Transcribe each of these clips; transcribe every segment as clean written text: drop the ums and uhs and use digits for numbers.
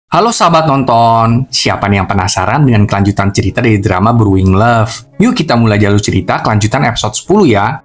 Halo sahabat nonton, siapa nih yang penasaran dengan kelanjutan cerita dari drama Brewing Love? Yuk kita mulai jalur cerita kelanjutan episode 10 ya.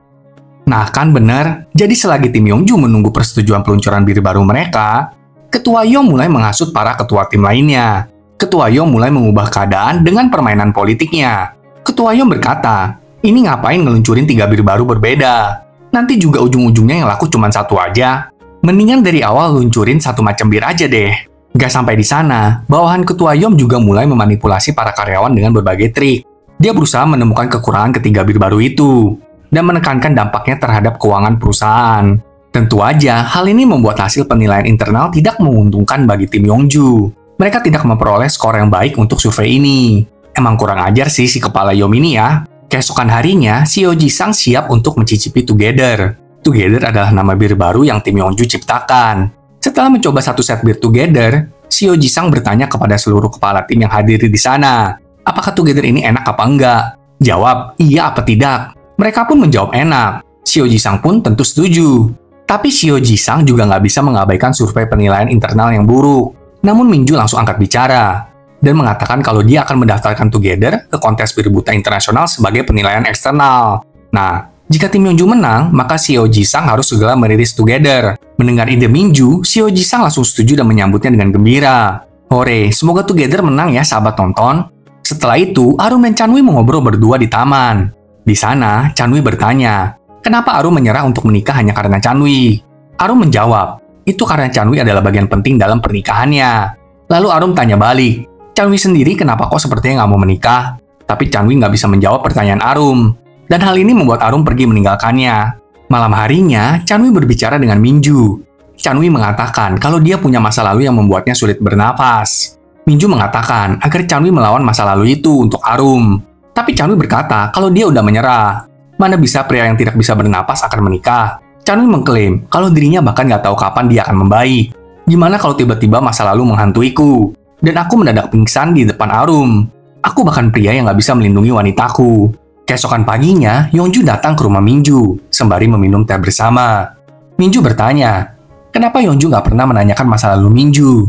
Nah kan bener, jadi selagi tim Yongju menunggu persetujuan peluncuran bir baru mereka, Ketua Yong mulai menghasut para ketua tim lainnya. Ketua Yong mulai mengubah keadaan dengan permainan politiknya. Ketua Yong berkata, ini ngapain ngeluncurin 3 bir baru berbeda? Nanti juga ujung-ujungnya yang laku cuma satu aja. Mendingan dari awal luncurin satu macam bir aja deh. Gak sampai di sana, bawahan Ketua Yom juga mulai memanipulasi para karyawan dengan berbagai trik. Dia berusaha menemukan kekurangan ketiga bir baru itu, dan menekankan dampaknya terhadap keuangan perusahaan. Tentu aja, hal ini membuat hasil penilaian internal tidak menguntungkan bagi tim Yongju. Mereka tidak memperoleh skor yang baik untuk survei ini. Emang kurang ajar sih si kepala Yom ini ya. Keesokan harinya, si Yoji Sang siap untuk mencicipi Together. Together adalah nama bir baru yang tim Yongju ciptakan. Setelah mencoba satu set bir Together, si Yoji Sang bertanya kepada seluruh kepala tim yang hadir di sana, apakah Together ini enak apa enggak? Jawab, iya apa tidak. Mereka pun menjawab enak. Si Yoji Sang pun tentu setuju. Tapi si Yoji Sang juga nggak bisa mengabaikan survei penilaian internal yang buruk. Namun Minju langsung angkat bicara dan mengatakan kalau dia akan mendaftarkan Together ke kontes bir buta internasional sebagai penilaian eksternal. Nah, jika tim Yongju menang, maka si Yoji Sang harus segera merilis Together. Mendengar ide Minju, si Yoji Sang langsung setuju dan menyambutnya dengan gembira. Hore, semoga Together menang ya sahabat tonton. Setelah itu, Arum dan Chanwi mengobrol berdua di taman. Di sana, Chanwi bertanya, kenapa Arum menyerah untuk menikah hanya karena Chanwi? Arum menjawab, itu karena Chanwi adalah bagian penting dalam pernikahannya. Lalu Arum tanya balik, Chanwi sendiri kenapa kok sepertinya nggak mau menikah? Tapi Chanwi nggak bisa menjawab pertanyaan Arum. Dan hal ini membuat Arum pergi meninggalkannya. Malam harinya, Chanwi berbicara dengan Minju. Chanwi mengatakan kalau dia punya masa lalu yang membuatnya sulit bernapas. Minju mengatakan agar Chanwi melawan masa lalu itu untuk Arum. Tapi Chanwi berkata kalau dia udah menyerah. Mana bisa pria yang tidak bisa bernapas akan menikah? Chanwi mengklaim kalau dirinya bahkan nggak tahu kapan dia akan membaik. Gimana kalau tiba-tiba masa lalu menghantuiku? Dan aku mendadak pingsan di depan Arum. Aku bahkan pria yang nggak bisa melindungi wanitaku. Keesokan paginya, Yongju datang ke rumah Minju, sembari meminum teh bersama. Minju bertanya, kenapa Yongju nggak pernah menanyakan masa lalu Minju?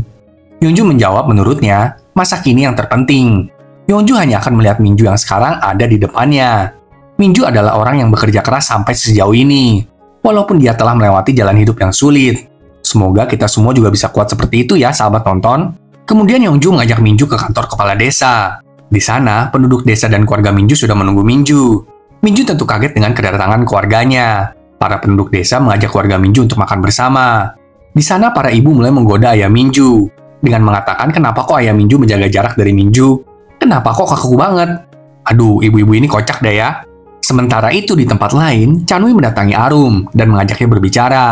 Yongju menjawab menurutnya, masa kini yang terpenting. Yongju hanya akan melihat Minju yang sekarang ada di depannya. Minju adalah orang yang bekerja keras sampai sejauh ini, walaupun dia telah melewati jalan hidup yang sulit. Semoga kita semua juga bisa kuat seperti itu ya, sahabat tonton. Kemudian Yongju mengajak Minju ke kantor kepala desa. Di sana, penduduk desa dan keluarga Minju sudah menunggu Minju. Minju tentu kaget dengan kedatangan keluarganya. Para penduduk desa mengajak keluarga Minju untuk makan bersama. Di sana, para ibu mulai menggoda ayah Minju dengan mengatakan kenapa kok ayah Minju menjaga jarak dari Minju? Kenapa kok kaku banget? Aduh, ibu-ibu ini kocak deh ya. Sementara itu di tempat lain, Chanwi mendatangi Arum dan mengajaknya berbicara.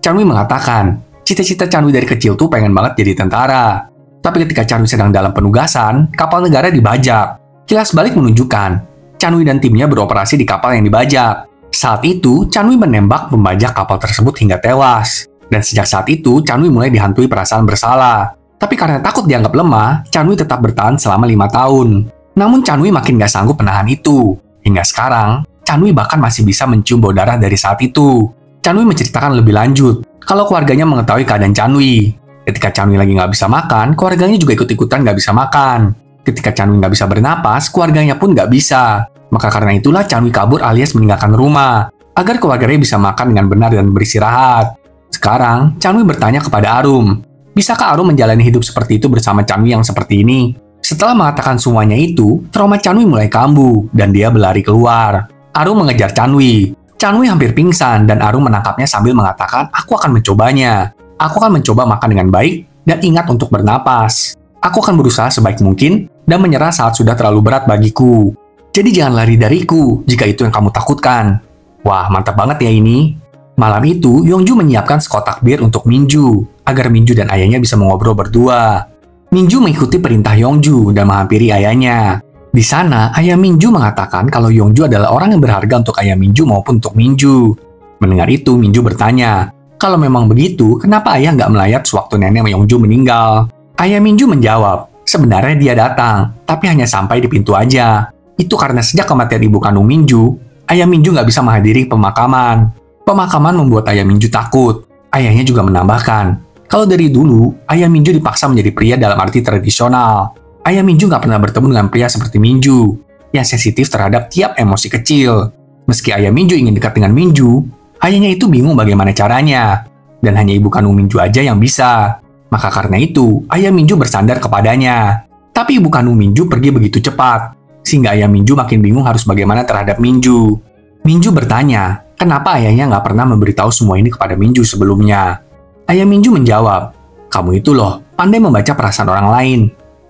Chanwi mengatakan, cita-cita Chanwi dari kecil tuh pengen banget jadi tentara. Tapi ketika Chanwi sedang dalam penugasan, kapal negara dibajak. Kilas balik menunjukkan, Chanwi dan timnya beroperasi di kapal yang dibajak. Saat itu, Chanwi menembak pembajak kapal tersebut hingga tewas. Dan sejak saat itu, Chanwi mulai dihantui perasaan bersalah. Tapi karena takut dianggap lemah, Chanwi tetap bertahan selama 5 tahun. Namun Chanwi makin gak sanggup menahan itu. Hingga sekarang, Chanwi bahkan masih bisa mencium bau darah dari saat itu. Chanwi menceritakan lebih lanjut, kalau keluarganya mengetahui keadaan Chanwi. Ketika Chanwi lagi nggak bisa makan, keluarganya juga ikut-ikutan nggak bisa makan. Ketika Chanwi nggak bisa bernapas, keluarganya pun nggak bisa. Maka karena itulah Chanwi kabur alias meninggalkan rumah, agar keluarganya bisa makan dengan benar dan beristirahat. Sekarang, Chanwi bertanya kepada Arum, bisakah Arum menjalani hidup seperti itu bersama Chanwi yang seperti ini? Setelah mengatakan semuanya itu, trauma Chanwi mulai kambuh, dan dia berlari keluar. Arum mengejar Chanwi. Chanwi hampir pingsan, dan Arum menangkapnya sambil mengatakan, aku akan mencobanya. Aku akan mencoba makan dengan baik dan ingat untuk bernapas. Aku akan berusaha sebaik mungkin dan menyerah saat sudah terlalu berat bagiku. Jadi jangan lari dariku jika itu yang kamu takutkan. Wah, mantap banget ya ini. Malam itu, Yongju menyiapkan sekotak bir untuk Minju, agar Minju dan ayahnya bisa mengobrol berdua. Minju mengikuti perintah Yongju dan menghampiri ayahnya. Di sana, ayah Minju mengatakan kalau Yongju adalah orang yang berharga untuk ayah Minju maupun untuk Minju. Mendengar itu, Minju bertanya, kalau memang begitu, kenapa ayah nggak melayat sewaktu nenek Yongju meninggal? Ayah Minju menjawab, sebenarnya dia datang, tapi hanya sampai di pintu aja. Itu karena sejak kematian ibu kandung Minju, ayah Minju nggak bisa menghadiri pemakaman. Pemakaman membuat ayah Minju takut. Ayahnya juga menambahkan, Kalau dari dulu, Ayah Minju dipaksa menjadi pria dalam arti tradisional. Ayah Minju nggak pernah bertemu dengan pria seperti Minju, yang sensitif terhadap tiap emosi kecil. Meski Ayah Minju ingin dekat dengan Minju, ayahnya itu bingung bagaimana caranya. Dan hanya ibu kandung Minju aja yang bisa. Maka karena itu, Ayah Minju bersandar kepadanya. Tapi ibu kandung Minju pergi begitu cepat, sehingga Ayah Minju makin bingung harus bagaimana terhadap Minju. Minju bertanya, kenapa ayahnya nggak pernah memberitahu semua ini kepada Minju sebelumnya. Ayah Minju menjawab, kamu itu loh, pandai membaca perasaan orang lain.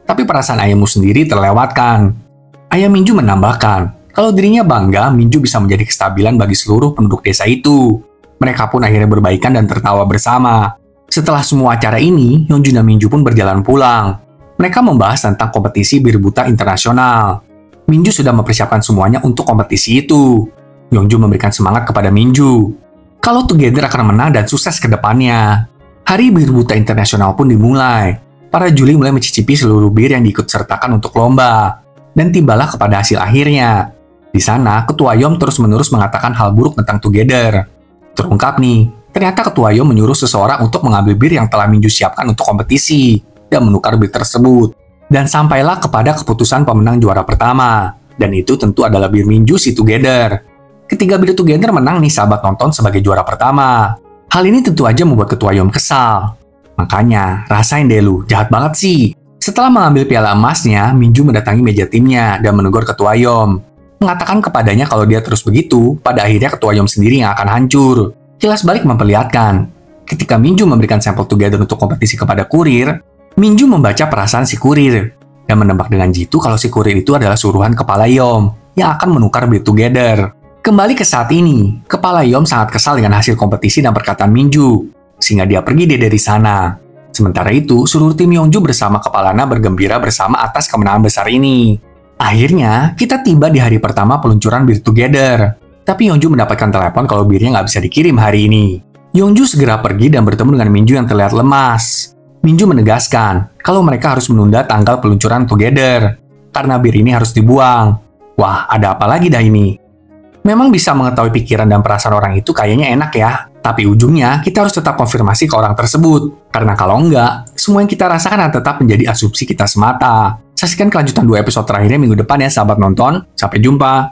Tapi perasaan ayahmu sendiri terlewatkan. Ayah Minju menambahkan, kalau dirinya bangga, Minju bisa menjadi kestabilan bagi seluruh penduduk desa itu. Mereka pun akhirnya berbaikan dan tertawa bersama. Setelah semua acara ini, Yeonju dan Minju pun berjalan pulang. Mereka membahas tentang kompetisi bir buta internasional. Minju sudah mempersiapkan semuanya untuk kompetisi itu. Yeonju memberikan semangat kepada Minju. Kalau Together akan menang dan sukses ke depannya. Hari bir buta internasional pun dimulai. Para juri mulai mencicipi seluruh bir yang diikutsertakan untuk lomba. Dan tibalah kepada hasil akhirnya. Di sana, Ketua Yom terus-menerus mengatakan hal buruk tentang Together. Terungkap nih, ternyata Ketua Yom menyuruh seseorang untuk mengambil bir yang telah Minju siapkan untuk kompetisi dan menukar bir tersebut. Dan sampailah kepada keputusan pemenang juara pertama. Dan itu tentu adalah bir Minju si Together. Ketika bir Together menang nih sahabat nonton sebagai juara pertama. Hal ini tentu aja membuat Ketua Yom kesal. Makanya, rasain deh lu, jahat banget sih. Setelah mengambil piala emasnya, Minju mendatangi meja timnya dan menegur Ketua Yom. Mengatakan kepadanya kalau dia terus begitu, pada akhirnya Ketua Yom sendiri yang akan hancur. Kilas balik memperlihatkan, ketika Minju memberikan sampel Together untuk kompetisi kepada kurir, Minju membaca perasaan si kurir dan menebak dengan jitu kalau si kurir itu adalah suruhan Kepala Yom yang akan menukar bir Together. Kembali ke saat ini, Kepala Yom sangat kesal dengan hasil kompetisi dan perkataan Minju, sehingga dia pergi dari sana. Sementara itu, seluruh tim Yeonju bersama Kepala Na bergembira bersama atas kemenangan besar ini. Akhirnya, kita tiba di hari pertama peluncuran bir Together. Tapi Yeonju mendapatkan telepon kalau birnya nggak bisa dikirim hari ini. Yeonju segera pergi dan bertemu dengan Minju yang terlihat lemas. Minju menegaskan kalau mereka harus menunda tanggal peluncuran Together, karena bir ini harus dibuang. Wah, ada apa lagi dah ini? Memang bisa mengetahui pikiran dan perasaan orang itu kayaknya enak ya. Tapi ujungnya, kita harus tetap konfirmasi ke orang tersebut. Karena kalau enggak, semua yang kita rasakan akan tetap menjadi asumsi kita semata. Saksikan kelanjutan 2 episode terakhirnya minggu depan ya sahabat nonton. Sampai jumpa.